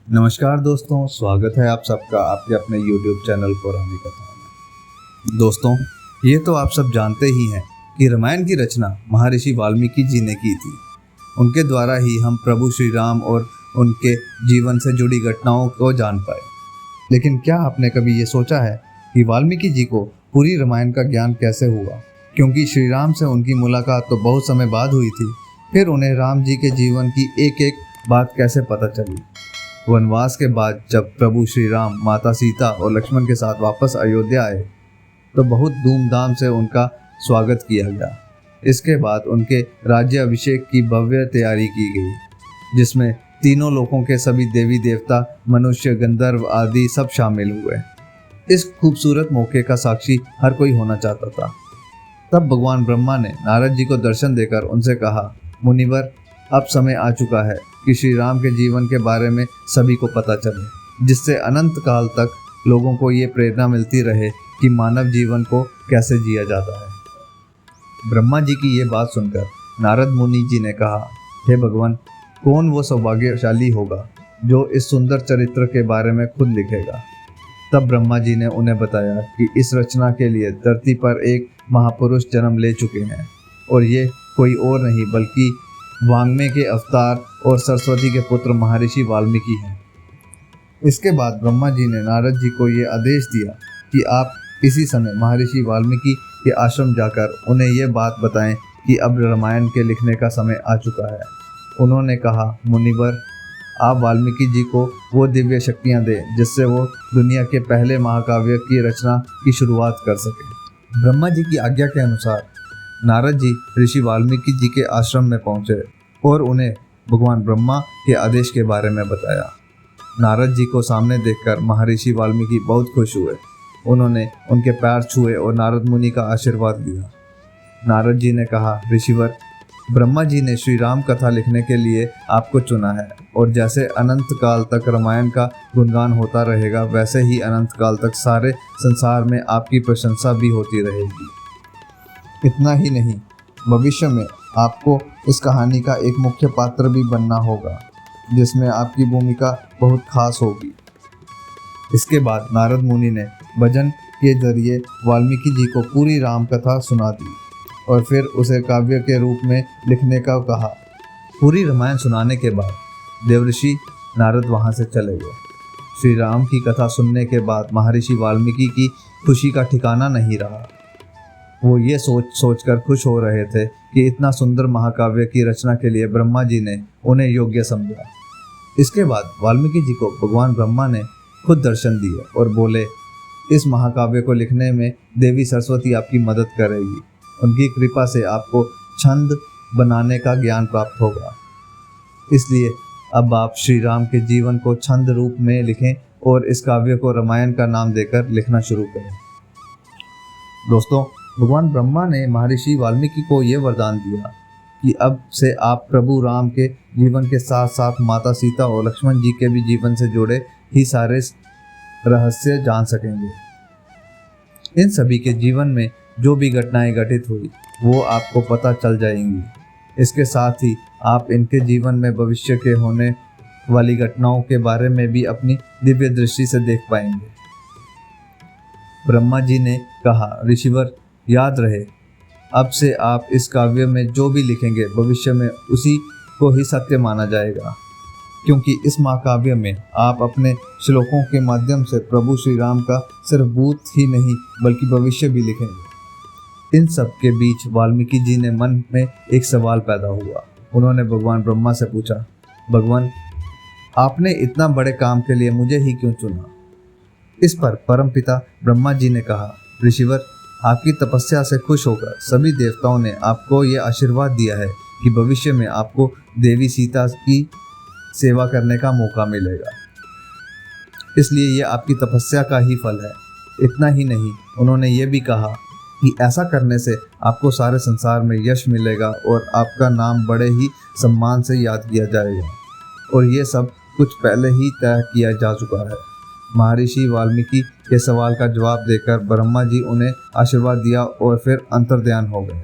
नमस्कार दोस्तों, स्वागत है आप सबका आपके अपने YouTube चैनल पौराणिक कथाओं में। दोस्तों, ये तो आप सब जानते ही हैं कि रामायण की रचना महर्षि वाल्मीकि जी ने की थी। उनके द्वारा ही हम प्रभु श्री राम और उनके जीवन से जुड़ी घटनाओं को जान पाए। लेकिन क्या आपने कभी ये सोचा है कि वाल्मीकि जी को पूरी रामायण का ज्ञान कैसे हुआ? क्योंकि श्री राम से उनकी मुलाकात तो बहुत समय बाद हुई थी, फिर उन्हें राम जी के जीवन की एक एक बात कैसे पता चली? वनवास के बाद जब प्रभु श्री राम माता सीता और लक्ष्मण के साथ वापस अयोध्या आए तो बहुत धूमधाम से उनका स्वागत किया गया। इसके बाद उनके राज्य अभिषेक की भव्य तैयारी की गई, जिसमें तीनों लोकों के सभी देवी देवता, मनुष्य, गंधर्व आदि सब शामिल हुए। इस खूबसूरत मौके का साक्षी हर कोई होना चाहता था। तब भगवान ब्रह्मा ने नारद जी को दर्शन देकर उनसे कहा, मुनिवर, अब समय आ चुका है कि श्री राम के जीवन के बारे में सभी को पता चले, जिससे अनंत काल तक लोगों को ये प्रेरणा मिलती रहे कि मानव जीवन को कैसे जिया जाता है। ब्रह्मा जी की ये बात सुनकर नारद मुनि जी ने कहा, हे भगवान, कौन वो सौभाग्यशाली होगा जो इस सुंदर चरित्र के बारे में खुद लिखेगा? तब ब्रह्मा जी ने उन्हें बताया कि इस रचना के लिए धरती पर एक महापुरुष जन्म ले चुके हैं, और ये कोई और नहीं बल्कि वांग्मय के अवतार और सरस्वती के पुत्र महर्षि वाल्मीकि हैं। इसके बाद ब्रह्मा जी ने नारद जी को ये आदेश दिया कि आप इसी समय महर्षि वाल्मीकि के आश्रम जाकर उन्हें ये बात बताएं कि अब रामायण के लिखने का समय आ चुका है। उन्होंने कहा, मुनिवर, आप वाल्मीकि जी को वो दिव्य शक्तियाँ दें जिससे वो दुनिया के पहले महाकाव्य की रचना की शुरुआत कर सकें। ब्रह्मा जी की आज्ञा के अनुसार नारद जी ऋषि वाल्मीकि जी के आश्रम में पहुंचे और उन्हें भगवान ब्रह्मा के आदेश के बारे में बताया। नारद जी को सामने देखकर महर्षि वाल्मीकि बहुत खुश हुए। उन्होंने उनके पैर छुए और नारद मुनि का आशीर्वाद लिया। नारद जी ने कहा, ऋषिवर, ब्रह्मा जी ने श्री राम कथा लिखने के लिए आपको चुना है, और जैसे अनंत काल तक रामायण का गुणगान होता रहेगा, वैसे ही अनंत काल तक सारे संसार में आपकी प्रशंसा भी होती रहेगी। इतना ही नहीं, भविष्य में आपको इस कहानी का एक मुख्य पात्र भी बनना होगा, जिसमें आपकी भूमिका बहुत खास होगी। इसके बाद नारद मुनि ने भजन के जरिए वाल्मीकि जी को पूरी राम कथा सुना दी और फिर उसे काव्य के रूप में लिखने का कहा। पूरी रामायण सुनाने के बाद देवर्षि नारद वहां से चले गए। श्री राम की कथा सुनने के बाद महर्षि वाल्मीकि की खुशी का ठिकाना नहीं रहा। वो ये सोचकर खुश हो रहे थे कि इतना सुंदर महाकाव्य की रचना के लिए ब्रह्मा जी ने उन्हें योग्य समझा। इसके बाद वाल्मीकि जी को भगवान ब्रह्मा ने खुद दर्शन दिए और बोले, इस महाकाव्य को लिखने में देवी सरस्वती आपकी मदद करेगी। उनकी कृपा से आपको छंद बनाने का ज्ञान प्राप्त होगा। इसलिए अब आप श्री राम के जीवन को छंद रूप में लिखें और इस काव्य को रामायण का नाम देकर लिखना शुरू करें। दोस्तों, भगवान ब्रह्मा ने महर्षि वाल्मीकि को ये वरदान दिया कि अब से आप प्रभु राम के जीवन के साथ साथ माता सीता और लक्ष्मण जी के भी जीवन से जुड़े ही सारे रहस्य जान सकेंगे। इन सभी के जीवन में जो भी घटनाएं घटित हुई वो आपको पता चल जाएंगी। इसके साथ ही आप इनके जीवन में भविष्य के होने वाली घटनाओं के बारे में भी अपनी दिव्य दृष्टि से देख पाएंगे। ब्रह्मा जी ने कहा, ऋषिवर, याद रहे, अब से आप इस काव्य में जो भी लिखेंगे भविष्य में उसी को ही सत्य माना जाएगा, क्योंकि इस महाकाव्य में आप अपने श्लोकों के माध्यम से प्रभु श्री राम का सिर्फ भूत ही नहीं बल्कि भविष्य भी लिखेंगे। इन सब के बीच वाल्मीकि जी ने मन में एक सवाल पैदा हुआ। उन्होंने भगवान ब्रह्मा से पूछा, भगवान, आपने इतना बड़े काम के लिए मुझे ही क्यों चुना? इस पर परमपिता ब्रह्मा जी ने कहा, ऋषिवर, आपकी तपस्या से खुश होकर सभी देवताओं ने आपको ये आशीर्वाद दिया है कि भविष्य में आपको देवी सीता की सेवा करने का मौका मिलेगा। इसलिए ये आपकी तपस्या का ही फल है। इतना ही नहीं, उन्होंने ये भी कहा कि ऐसा करने से आपको सारे संसार में यश मिलेगा और आपका नाम बड़े ही सम्मान से याद किया जाएगा, और ये सब कुछ पहले ही तय किया जा चुका है। महर्षि वाल्मीकि के सवाल का जवाब देकर ब्रह्मा जी उन्हें आशीर्वाद दिया और फिर अंतर्ध्यान हो गए।